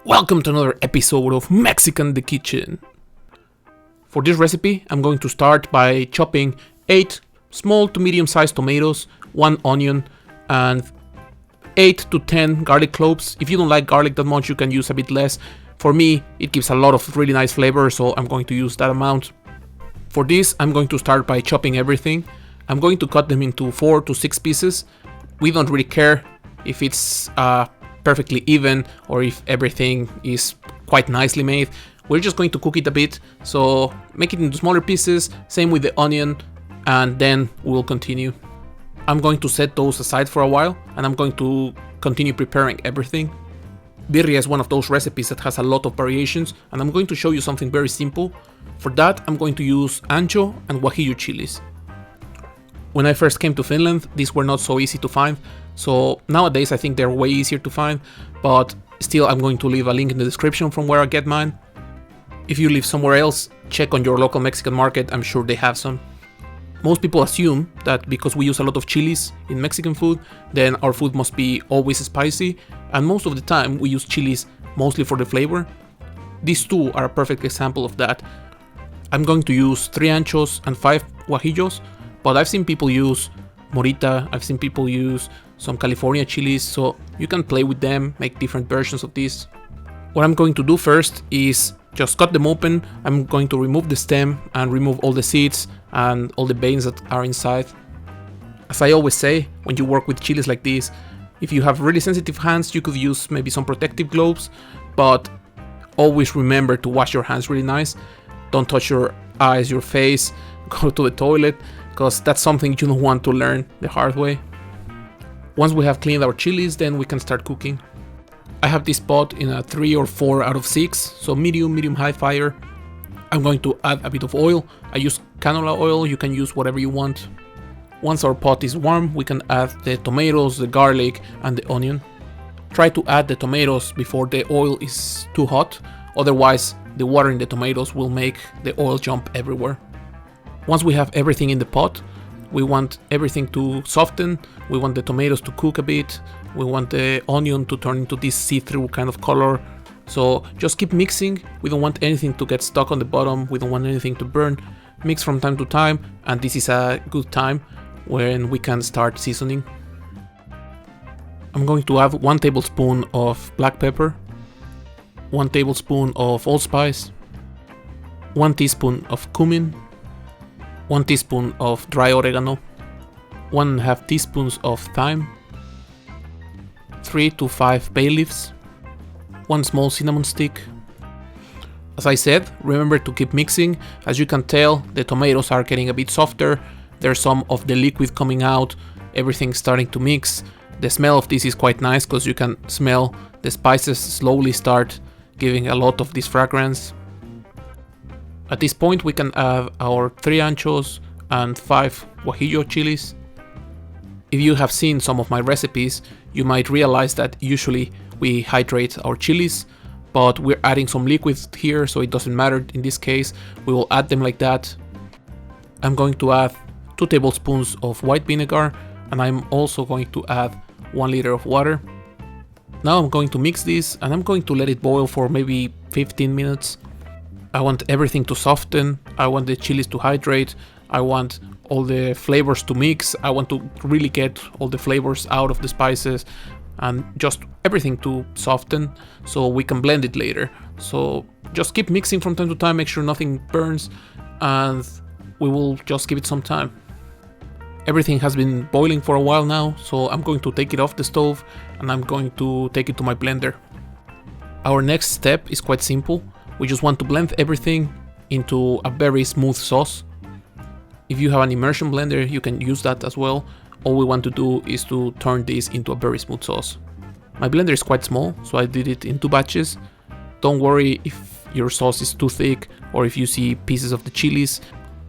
Welcome to another episode of Mexican in the Kitchen. For this recipe, I'm going to start by chopping 8 small to medium sized tomatoes, 1 onion, and 8 to 10 garlic cloves. If you don't like garlic that much, you can use a bit less. For me, it gives a lot of really nice flavor, so I'm going to use that amount. For this, I'm going to start by chopping everything. I'm going to cut them into 4 to 6 pieces. We don't really care if it's perfectly even or if everything is quite nicely made. We're just going to cook it a bit, so make it into smaller pieces, same with the onion, and then we'll continue. I'm going to set those aside for a while, and I'm going to continue preparing everything. Birria is one of those recipes that has a lot of variations, and I'm going to show you something very simple. For that, I'm going to use ancho and guajillo chilies. When I first came to Finland, these were not so easy to find, so nowadays I think they're way easier to find, but still I'm going to leave a link in the description from where I get mine. If you live somewhere else, check on your local Mexican market, I'm sure they have some. Most people assume that because we use a lot of chilies in Mexican food, then our food must be always spicy, and most of the time we use chilies mostly for the flavor. These two are a perfect example of that. I'm going to use 3 anchos and 5 guajillos, but I've seen people use morita, I've seen people use some California chilies, so you can play with them, make different versions of this. What I'm going to do first is just cut them open. I'm going to remove the stem and remove all the seeds and all the veins that are inside. As I always say, when you work with chilies like this, if you have really sensitive hands, you could use maybe some protective gloves, but always remember to wash your hands really nice. Don't touch your eyes, your face, go to the toilet, because that's something you don't want to learn the hard way. Once we have cleaned our chilies, then we can start cooking. I have this pot in a 3 or 4 out of 6, so medium high fire. I'm going to add a bit of oil. I use canola oil, you can use whatever you want. Once our pot is warm, we can add the tomatoes, the garlic, and the onion. Try to add the tomatoes before the oil is too hot, otherwise the water in the tomatoes will make the oil jump everywhere. Once we have everything in the pot, we want everything to soften, we want the tomatoes to cook a bit, we want the onion to turn into this see-through kind of color. So just keep mixing, we don't want anything to get stuck on the bottom, we don't want anything to burn. Mix from time to time, and this is a good time when we can start seasoning. I'm going to add 1 tablespoon of black pepper, 1 tablespoon of allspice, 1 teaspoon of cumin, 1 teaspoon of dry oregano, 1.5 teaspoons of thyme, 3 to 5 bay leaves, 1 small cinnamon stick. As I said, remember to keep mixing. As you can tell, the tomatoes are getting a bit softer, there's some of the liquid coming out, everything's starting to mix. The smell of this is quite nice because you can smell the spices slowly start giving a lot of this fragrance. At this point we can add our 3 anchos and 5 guajillo chilies. If you have seen some of my recipes, you might realize that usually we hydrate our chilies, but we're adding some liquid here, so it doesn't matter in this case, we will add them like that. I'm going to add 2 tablespoons of white vinegar, and I'm also going to add 1 liter of water. Now I'm going to mix this, and I'm going to let it boil for maybe 15 minutes. I want everything to soften, I want the chilies to hydrate, I want all the flavors to mix, I want to really get all the flavors out of the spices and just everything to soften so we can blend it later. So just keep mixing from time to time, make sure nothing burns, and we will just give it some time. Everything has been boiling for a while now, so I'm going to take it off the stove and I'm going to take it to my blender. Our next step is quite simple. We just want to blend everything into a very smooth sauce. If you have an immersion blender, you can use that as well. All we want to do is to turn this into a very smooth sauce. My blender is quite small, so I did it in 2 batches. Don't worry if your sauce is too thick or if you see pieces of the chilies.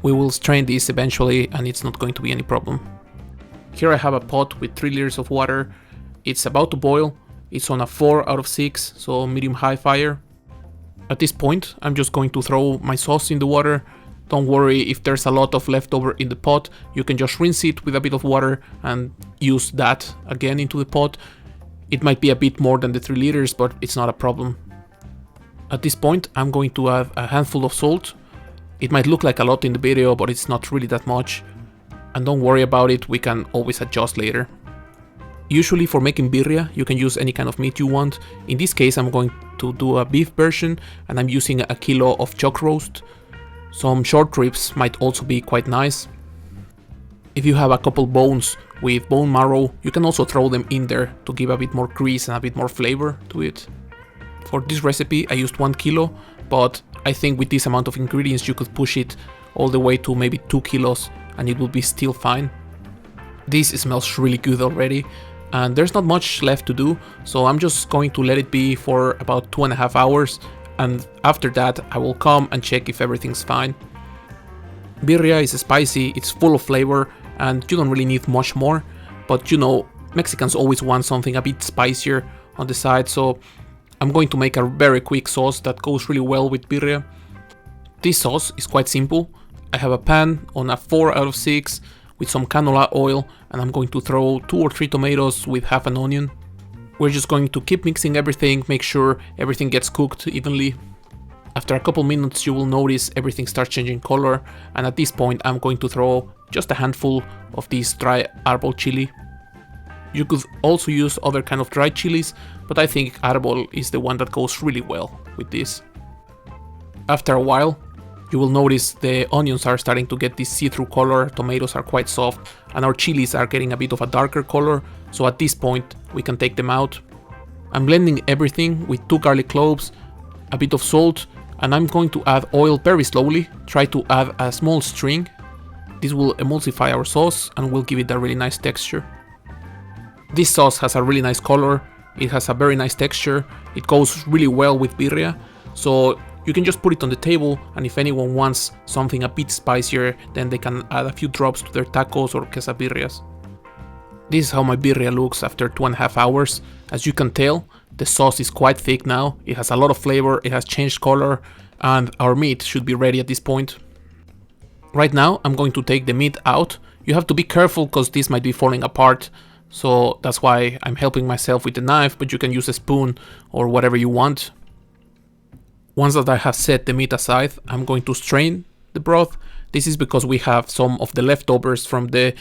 We will strain this eventually and it's not going to be any problem. Here I have a pot with 3 liters of water. It's about to boil. It's on a 4 out of 6, so medium-high fire. At this point, I'm just going to throw my sauce in the water. Don't worry if there's a lot of leftover in the pot, you can just rinse it with a bit of water and use that again into the pot. It might be a bit more than the 3 liters, but it's not a problem. At this point, I'm going to add a handful of salt. It might look like a lot in the video, but it's not really that much. And don't worry about it, we can always adjust later. Usually for making birria, you can use any kind of meat you want. In this case, I'm going to do a beef version, and I'm using a kilo of chuck roast. Some short ribs might also be quite nice. If you have a couple bones with bone marrow, you can also throw them in there to give a bit more grease and a bit more flavor to it. For this recipe, I used 1 kilo, but I think with this amount of ingredients you could push it all the way to maybe 2 kilos and it will be still fine. This smells really good already, and there's not much left to do, so I'm just going to let it be for about 2.5 hours, and after that I will come and check if everything's fine. Birria is spicy, it's full of flavor, and you don't really need much more, but you know, Mexicans always want something a bit spicier on the side, so I'm going to make a very quick sauce that goes really well with birria. This sauce is quite simple. I have a pan on a 4 out of 6 with some canola oil, and I'm going to throw 2 or 3 tomatoes with half an onion. We're just going to keep mixing everything, make sure everything gets cooked evenly. After a couple minutes you will notice everything starts changing color, and at this point I'm going to throw just a handful of this dry arbol chili. You could also use other kind of dried chilies, but I think arbol is the one that goes really well with this. After a while, you will notice the onions are starting to get this see-through color, tomatoes are quite soft, and our chilies are getting a bit of a darker color, so at this point we can take them out. I'm blending everything with 2 garlic cloves, a bit of salt, and I'm going to add oil very slowly. Try to add a small string. This will emulsify our sauce and will give it a really nice texture. This sauce has a really nice color, it has a very nice texture, it goes really well with birria, so you can just put it on the table, and if anyone wants something a bit spicier, then they can add a few drops to their tacos or quesabirrias. This is how my birria looks after 2.5 hours. As you can tell, the sauce is quite thick now, it has a lot of flavor, it has changed color, and our meat should be ready at this point. Right now I'm going to take the meat out. You have to be careful because this might be falling apart, so that's why I'm helping myself with the knife, but you can use a spoon or whatever you want. Once that I have set the meat aside, I'm going to strain the broth. This is because we have some of the leftovers from the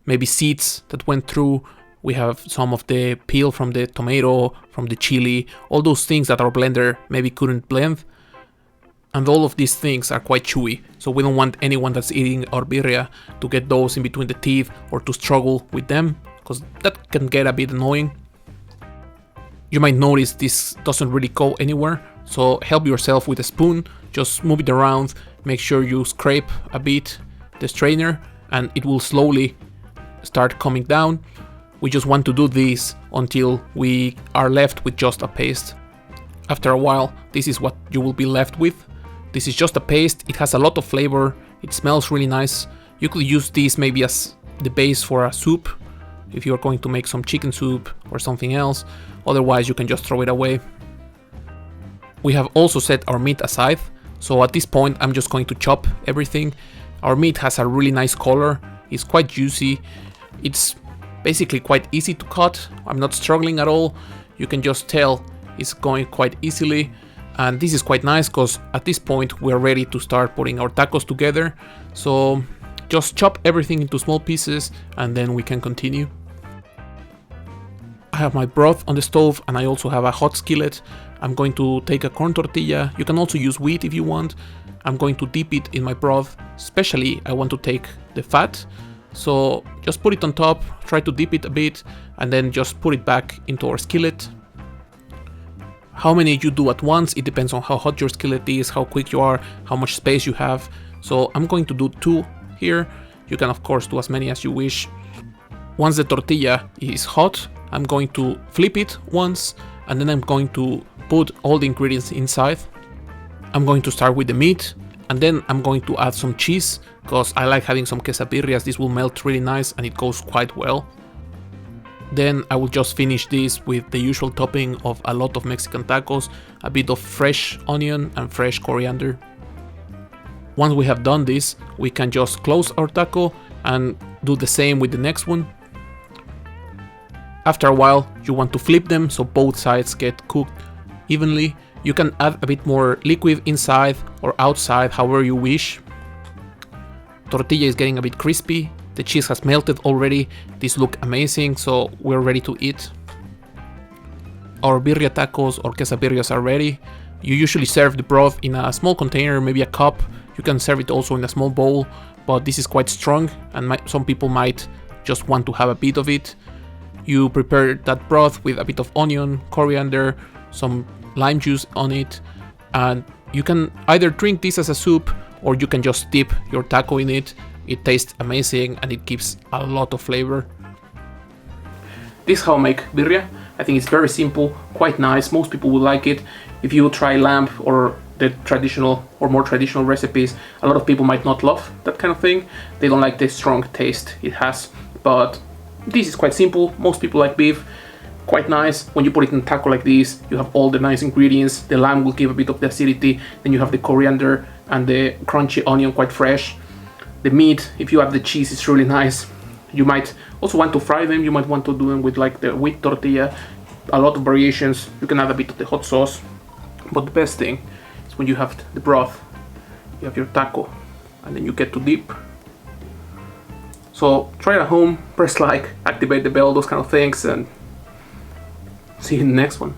maybe seeds that went through. We have some of the peel from the tomato, from the chili, all those things that our blender maybe couldn't blend. And all of these things are quite chewy, so we don't want anyone that's eating our birria to get those in between the teeth or to struggle with them, because that can get a bit annoying. You might notice this doesn't really go anywhere, so help yourself with a spoon, just move it around, make sure you scrape a bit the strainer and it will slowly start coming down. We just want to do this until we are left with just a paste. After a while, this is what you will be left with. This is just a paste, it has a lot of flavor, it smells really nice. You could use this maybe as the base for a soup, if you're going to make some chicken soup or something else. Otherwise you can just throw it away. We have also set our meat aside, so at this point I'm just going to chop everything. Our meat has a really nice color, it's quite juicy, it's basically quite easy to cut, I'm not struggling at all. You can just tell it's going quite easily, and this is quite nice because at this point we're ready to start putting our tacos together. So just chop everything into small pieces and then we can continue. I have my broth on the stove and I also have a hot skillet. I'm going to take a corn tortilla, you can also use wheat if you want. I'm going to dip it in my broth, especially I want to take the fat. So just put it on top, try to dip it a bit and then just put it back into our skillet. How many you do at once, it depends on how hot your skillet is, how quick you are, how much space you have. So I'm going to do 2 here, you can of course do as many as you wish. Once the tortilla is hot, I'm going to flip it once and then I'm going to put all the ingredients inside. I'm going to start with the meat and then I'm going to add some cheese because I like having some quesabirrias, this will melt really nice and it goes quite well. Then I will just finish this with the usual topping of a lot of Mexican tacos, a bit of fresh onion and fresh coriander. Once we have done this, we can just close our taco and do the same with the next one. After a while, you want to flip them so both sides get cooked evenly. You can add a bit more liquid inside or outside, however you wish. Tortilla is getting a bit crispy. The cheese has melted already. These look amazing, so we're ready to eat. Our birria tacos or quesabirrias are ready. You usually serve the broth in a small container, maybe a cup. You can serve it also in a small bowl, but this is quite strong and some people might just want to have a bit of it. You prepare that broth with a bit of onion, coriander, some lime juice on it, and you can either drink this as a soup or you can just dip your taco in it. It tastes amazing and it gives a lot of flavor. This is how I make birria. I think it's very simple, quite nice. Most people will like it. If you try lamb or the traditional or more traditional recipes, a lot of people might not love that kind of thing. They don't like the strong taste it has, but this is quite simple. Most people like beef. Quite nice. When you put it in a taco like this, you have all the nice ingredients. The lamb will give a bit of the acidity, then you have the coriander and the crunchy onion, quite fresh. The meat, if you have the cheese, is really nice. You might also want to fry them. You might want to do them with like the wheat tortilla. A lot of variations. You can add a bit of the hot sauce. But the best thing is when you have the broth, you have your taco, and then you get to dip. So try it at home, press like, activate the bell, those kind of things, and see you in the next one.